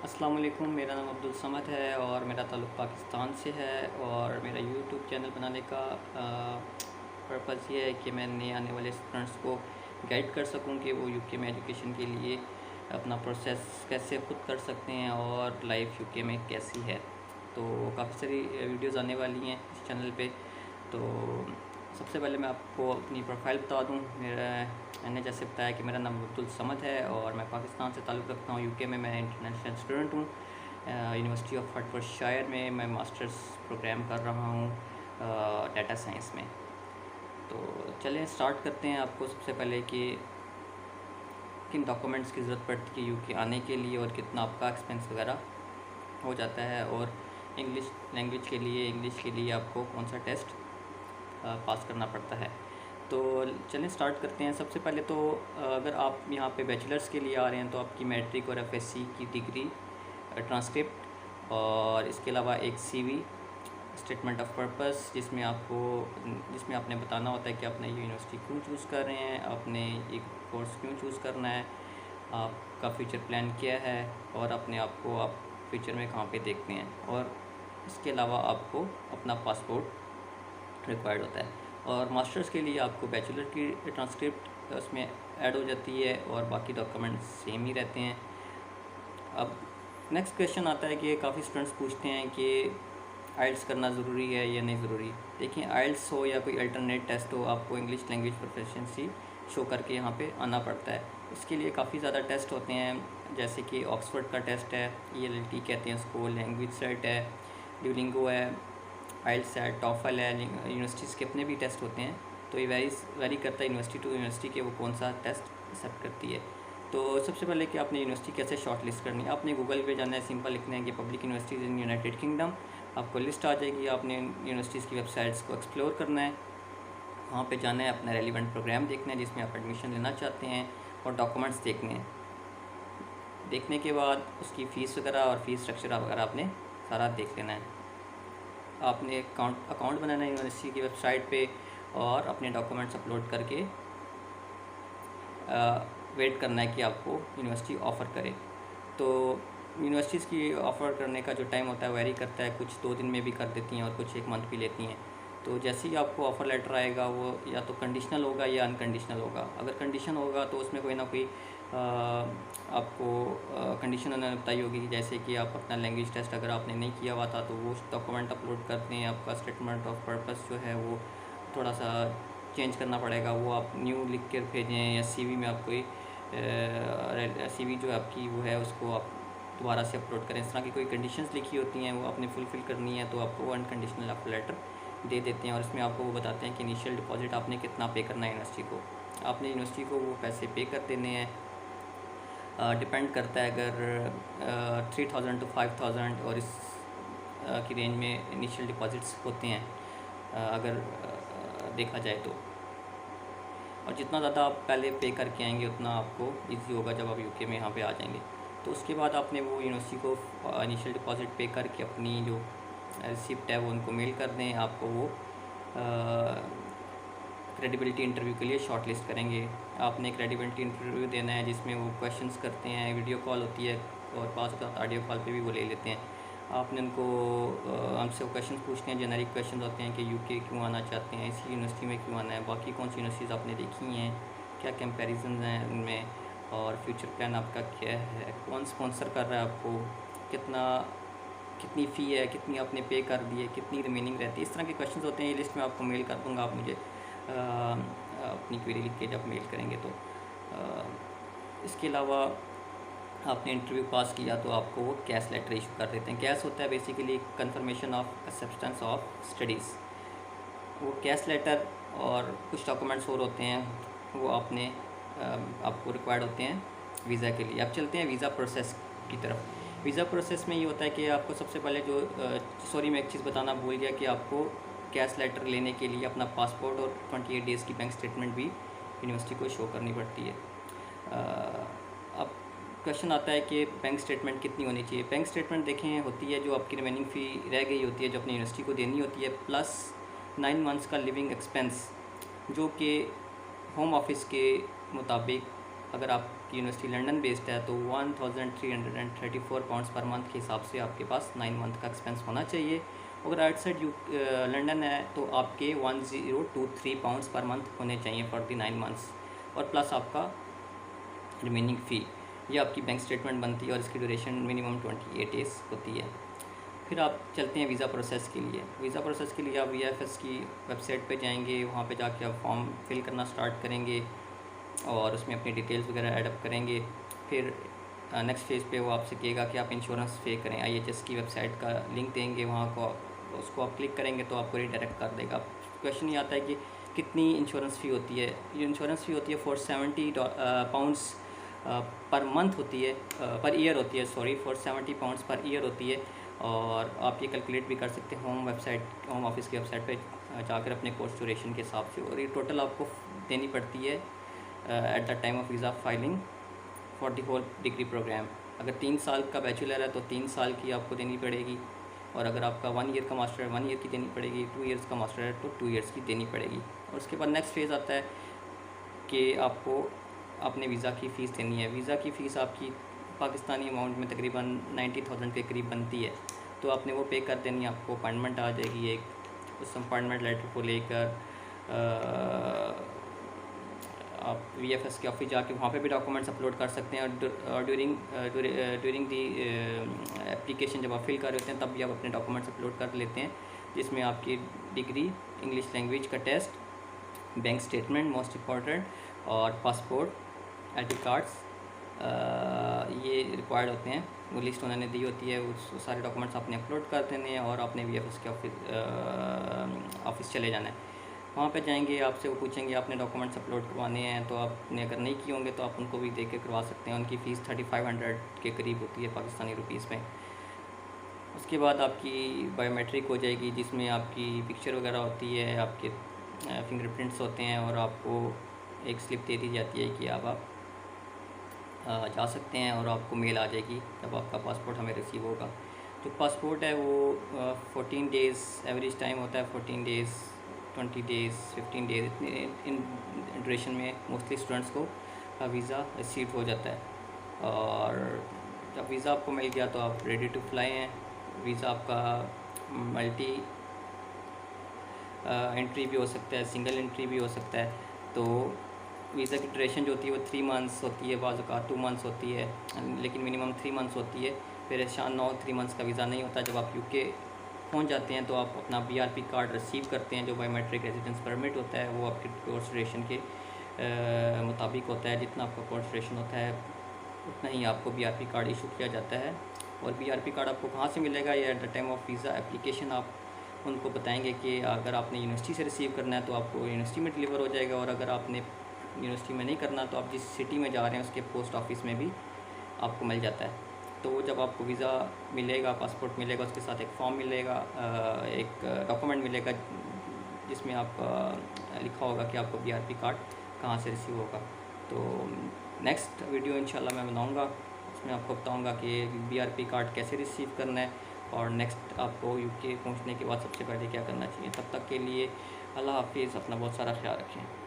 अस्सलाम वालेकुम। मेरा नाम अब्दुल समद है और मेरा ताल्लुक़ पाकिस्तान से है। और मेरा यूट्यूब चैनल बनाने का पर्पज़ ये है कि मैं नए आने वाले स्टूडेंट्स को गाइड कर सकूं कि वो यूके में एजुकेशन के लिए अपना प्रोसेस कैसे ख़ुद कर सकते हैं और लाइफ यूके में कैसी है। तो काफ़ी सारी वीडियोज़ आने वाली हैं इस चैनल पे। तो सबसे पहले मैं आपको अपनी प्रोफाइल बता दूं। मैंने जैसे बताया कि मेरा नाम अब्दुल समद है और मैं पाकिस्तान से ताल्लुक़ रखता हूँ। यूके में मैं इंटरनेशनल स्टूडेंट हूँ। यूनिवर्सिटी ऑफ हर्टफोर्डशायर में मैं मास्टर्स प्रोग्राम कर रहा हूँ डाटा साइंस में। तो चलें स्टार्ट करते हैं। आपको सबसे पहले कि किन डॉक्यूमेंट्स की ज़रूरत पड़ती है यूके आने के लिए और कितना आपका एक्सपेंस वगैरह हो जाता है, और इंग्लिश लैंग्वेज के लिए आपको कौन सा टेस्ट पास करना पड़ता है। तो चलें स्टार्ट करते हैं। सबसे पहले तो अगर आप यहाँ पे बैचलर्स के लिए आ रहे हैं तो आपकी मैट्रिक और एफएससी की डिग्री, ट्रांसक्रिप्ट और इसके अलावा एक सीवी, स्टेटमेंट ऑफ पर्पस, जिसमें आपने बताना होता है कि आपने ये यूनिवर्सिटी क्यों चूज़ कर रहे हैं, आपने एक कोर्स क्यों चूज़ करना है, आपका फ्यूचर प्लान क्या है और अपने आप को आप फ्यूचर में कहाँ पे देखते हैं। और इसके अलावा आपको अपना पासपोर्ट रिक्वायर्ड होता है। और मास्टर्स के लिए आपको बैचलर की ट्रांसक्रिप्ट उसमें ऐड हो जाती है और बाकी डॉक्यूमेंट्स सेम ही रहते हैं। अब नेक्स्ट क्वेश्चन आता है कि काफ़ी स्टूडेंट्स पूछते हैं कि आइल्स करना ज़रूरी है या नहीं ज़रूरी। देखिए, आइल्स हो या कोई अल्टरनेट टेस्ट हो, आपको इंग्लिश लैंग्वेज प्रोफिशिएंसी शो करके यहाँ पे आना पड़ता है। इसके लिए काफ़ी ज़्यादा टेस्ट होते हैं, जैसे कि ऑक्सफोर्ड का टेस्ट है, ELT कहते हैं उसको, लैंग्वेज सेट है, ड्यूलिंगो है, आइल्स है, टॉफल है। यूनिवर्सिटीज़ के अपने भी टेस्ट होते हैं। तो ये वेरी करता है यूनिवर्सिटी टू यूनिवर्सिटी के वो कौन सा टेस्ट एक्सेप्ट करती है। तो सबसे पहले कि आपने यूनिवर्सिटी कैसे शॉर्ट लिस्ट करनी है, आपने गूगल पे जाना है, सिंपल लिखना है कि public universities in United kingdom. आपको लिस्ट आ जाएगी। आपने यूनिवर्सिटीज़ की वेबसाइट्स को एक्सप्लोर करना है, वहाँ पे जाना है, अपना रेलिवेंट प्रोग्राम देखना है जिसमें आप एडमिशन लेना चाहते हैं और डॉक्यूमेंट्स देखने हैं। देखने के बाद उसकी फ़ीस वगैरह और फ़ीस स्ट्रक्चर वगैरह आपने सारा देख लेना है। आपने अकाउंट बनाना है यूनिवर्सिटी की वेबसाइट पे और अपने डॉक्यूमेंट्स अपलोड करके वेट करना है कि आपको यूनिवर्सिटी ऑफ़र करे। तो यूनिवर्सिटीज़ की ऑफ़र करने का जो टाइम होता है वेरी करता है, कुछ 2 दिन में भी कर देती हैं और कुछ 1 मंथ भी लेती हैं। तो जैसे ही आपको ऑफ़र लेटर आएगा वो या तो कंडीशनल होगा या अनकंडीशनल होगा। अगर कंडीशन होगा तो उसमें कोई ना कोई आपको कंडीशन उन्होंने बताई होगी, जैसे कि आप अपना लैंग्वेज टेस्ट अगर आपने नहीं किया हुआ था तो वो डॉक्यूमेंट अपलोड करते हैं। आपका स्टेटमेंट ऑफ पर्पस जो है वो थोड़ा सा चेंज करना पड़ेगा, वो आप न्यू लिख कर भेजें, या सीवी में आप कोई सीवी जो आपकी वो है उसको आप दोबारा से अपलोड करें। इस तरह की कोई कंडीशंस लिखी होती हैं वो आपने फुलफ़िल करनी है, तो आपको अनकंडीशनल ऑफर लेटर दे देते हैं। और इसमें आपको वो बताते हैं कि इनिशियल डिपॉजिट आपने कितना पे करना है यूनिवर्सिटी को। आपने यूनिवर्सिटी को वो पैसे पे कर देने हैं। डिपेंड करता है, अगर 3000 टू 5000 और इस की रेंज में इनिशियल डिपॉजिट्स होते हैं अगर देखा जाए तो। और जितना ज़्यादा आप पहले पे करके आएंगे उतना आपको इजी होगा जब आप यूके में यहाँ पे आ जाएंगे। तो उसके बाद आपने वो यूनिवर्सिटी को इनिशियल डिपॉजिट पे करके अपनी जो रिसिप्ट है वो उनको मेल कर दें। आपको वो क्रेडिबिलिटी इंटरव्यू के लिए शॉर्ट लिस्ट करेंगे। आपने क्रेडिबिलिटी इंटरव्यू देना है जिसमें वो क्वेश्चंस करते हैं, वीडियो कॉल होती है और पास के साथ ऑडियो कॉल पे भी वो ले लेते हैं। आपने उनको हमसे वो क्वेश्चन पूछते हैं, जेनरिक क्वेश्चन होते हैं कि यूके क्यों आना चाहते हैं, इसी यूनिवर्सिटी में क्यों आना है, बाकी कौन सी यूनिवर्सिटीज़ आपने देखी हैं, क्या कंपैरिजन हैं उनमें, और फ्यूचर प्लान आपका क्या है, कौन स्पॉन्सर कर रहा है आपको, कितनी फ़ी है, कितनी आपने पे कर दी है, कितनी रिमेनिंग रहती है। इस तरह के क्वेश्चन होते हैं। ये लिस्ट में आपको मेल कर दूँगा, आप मुझे अपनी क्वेरी लिख के जब मेल करेंगे तो इसके अलावा आपने इंटरव्यू पास किया तो आपको वो कैश लेटर इशू कर देते हैं। कैश होता है basically confirmation of acceptance of studies. वो कैश लेटर और कुछ डॉक्यूमेंट्स और होते हैं वो आपको रिक्वायर्ड होते हैं वीज़ा के लिए। अब चलते हैं वीज़ा प्रोसेस की तरफ। वीज़ा प्रोसेस में ये होता है कि आपको सबसे पहले सॉरी मैं एक चीज़ बताना भूल गया कि आपको कैश लेटर लेने के लिए अपना पासपोर्ट और 28 डेज़ की बैंक स्टेटमेंट भी यूनिवर्सिटी को शो करनी पड़ती है। अब क्वेश्चन आता है कि बैंक स्टेटमेंट कितनी होनी चाहिए। बैंक स्टेटमेंट देखें होती है जो आपकी रिमेनिंग फ़ी रह गई होती है जो अपनी यूनिवर्सिटी को देनी होती है, प्लस 9 मंथ्स का लिविंग एक्सपेंस जो कि होम ऑफिस के मुताबिक अगर आपकी यूनिवर्सिटी लंदन बेस्ड है तो 1334 पाउंड्स पर मंथ के हिसाब से आपके पास 9 मंथ का एक्सपेंस होना चाहिए। अगर आउटसाइड लंदन है तो आपके 1023 पाउंड्स पर मंथ होने चाहिए फॉर दी 9 मंथ्स, और प्लस आपका रिमेनिंग फ़ी। ये आपकी बैंक स्टेटमेंट बनती है और इसकी ड्यूरेशन मिनिमम 28 डेज़ होती है। फिर आप चलते हैं वीज़ा प्रोसेस के लिए। वीज़ा प्रोसेस के लिए आप VFS की वेबसाइट पे जाएंगे, वहाँ पे जाके आप फॉर्म फिल करना स्टार्ट करेंगे और उसमें अपनी डिटेल्स वगैरह ऐड अप करेंगे। फिर नेक्स्ट फेज़ पे वो आपसे कहेगा कि आप इंश्योरेंस पे करें। IHS की वेबसाइट का लिंक देंगे, वहाँ को उसको आप क्लिक करेंगे तो आपको रिडायरेक्ट कर देगा। क्वेश्चन ये आता है कि कितनी इंश्योरेंस फ़ी होती है। ये इंश्योरेंस फ़ी होती है £470 पर मंथ होती है, पर ईयर होती है, सॉरी, £470 पर ईयर होती है। और आप ये कैलकुलेट भी कर सकते हैं होम ऑफिस की वेबसाइट पे जाकर अपने कोर्स ड्यूरेशन के हिसाब से। और ये टोटल आपको देनी पड़ती है at the time of visa filing for the whole degree programme. अगर 3 साल का बैचलर है तो 3 साल की आपको देनी पड़ेगी, और अगर आपका 1 ईयर का मास्टर है 1 ईयर की देनी पड़ेगी, 2 ईयर्स का मास्टर है तो 2 ईयर्स की देनी पड़ेगी। और उसके बाद नेक्स्ट फेज़ आता है कि आपको अपने वीज़ा की फ़ीस देनी है। वीज़ा की फ़ीस आपकी पाकिस्तानी अमाउंट में तकरीबन 90,000 के करीब बनती है, तो आपने वो पे कर देनी है। आपको अपॉइंटमेंट आ जाएगी एक, उस अपॉइंटमेंट लेटर को लेकर आप VFS के ऑफिस जाके वहाँ पे भी डॉक्यूमेंट्स अपलोड कर सकते हैं। और ड्यूरिंग दी एप्लीकेशन जब आप फिल कर रहे होते हैं तब भी आप अपने डॉक्यूमेंट्स अपलोड कर लेते हैं, जिसमें आपकी डिग्री, इंग्लिश लैंग्वेज का test, bank statement most important, और पासपोर्ट, ID कार्ड्स, ये रिक्वायर्ड होते हैं। वो लिस्ट उन्होंने दी होती है, उस सारे डॉक्यूमेंट्स आपने अपलोड कर देने हैं और आपने VFS के ऑफिस चले जाना है। वहाँ पे जाएंगे, आपसे वो पूछेंगे आपने डॉक्यूमेंट्स अपलोड करवाने हैं, तो आपने अगर नहीं किए होंगे तो आप उनको भी दे के करवा सकते हैं। उनकी फ़ीस 3500 के करीब होती है पाकिस्तानी रुपीज़ में। उसके बाद आपकी बायोमेट्रिक हो जाएगी, जिसमें आपकी पिक्चर वगैरह होती है, आपके फिंगरप्रिंट्स होते हैं, और आपको एक स्लिप दे दी जाती है कि आप जा सकते हैं, और आपको मेल आ जाएगी जब आपका पासपोर्ट हमें रिसीव होगा। जो पासपोर्ट है वो 14 डेज़ एवरेज टाइम होता है, 14 डेज़, 20 डेज़, 15 डेज़, इतने इन ड्यूरेशन में मोस्टली स्टूडेंट्स को वीज़ा रिसीव हो जाता है। और जब वीज़ा आपको मिल गया तो आप रेडी टू फ्लाई हैं। वीज़ा आपका मल्टी एंट्री भी हो सकता है, सिंगल एंट्री भी हो सकता है। तो वीज़ा की ड्यूरेशन जो होती है वो 3 मंथ्स होती है, बाज़ औक़ात 2 मंथ्स होती है, लेकिन मिनिमम 3 मंथ्स होती है। परेशान ना हो, 3 मंथ्स का वीज़ा नहीं होता। जब आप UK पहुंच जाते हैं तो आप अपना BRP कार्ड रिसीव करते हैं, जो बायोमेट्रिक रेजिडेंस परमिट होता है। वो आपके कोर्स ड्यूरेशन के मुताबिक होता है, जितना आपका कोर्स ड्यूरेशन होता है उतना ही आपको BRP कार्ड इशू किया जाता है। और BRP कार्ड आपको कहाँ से मिलेगा, या eight the time of visa application आप उनको बताएंगे कि अगर आपने यूनिवर्सिटी से रिसीव करना है तो आपको यूनिवर्सिटी में डिलीवर हो जाएगा, और अगर आपने यूनिवर्सिटी में नहीं करना तो आप जिस सिटी में जा रहे हैं उसके पोस्ट ऑफिस में भी आपको मिल जाता है। तो जब आपको वीज़ा मिलेगा, पासपोर्ट मिलेगा, उसके साथ एक फॉर्म मिलेगा, एक डॉक्यूमेंट मिलेगा जिसमें आप लिखा होगा कि आपको BRP कार्ड कहाँ से रिसीव होगा। तो नेक्स्ट वीडियो इंशाल्लाह मैं बनाऊँगा, उसमें आपको बताऊँगा कि BRP कार्ड कैसे रिसीव करना है, और नेक्स्ट आपको UK पहुँचने के बाद सबसे पहले क्या करना चाहिए। तब तक के लिए अल्लाह हाफिज़, अपना बहुत सारा ख्याल रखें।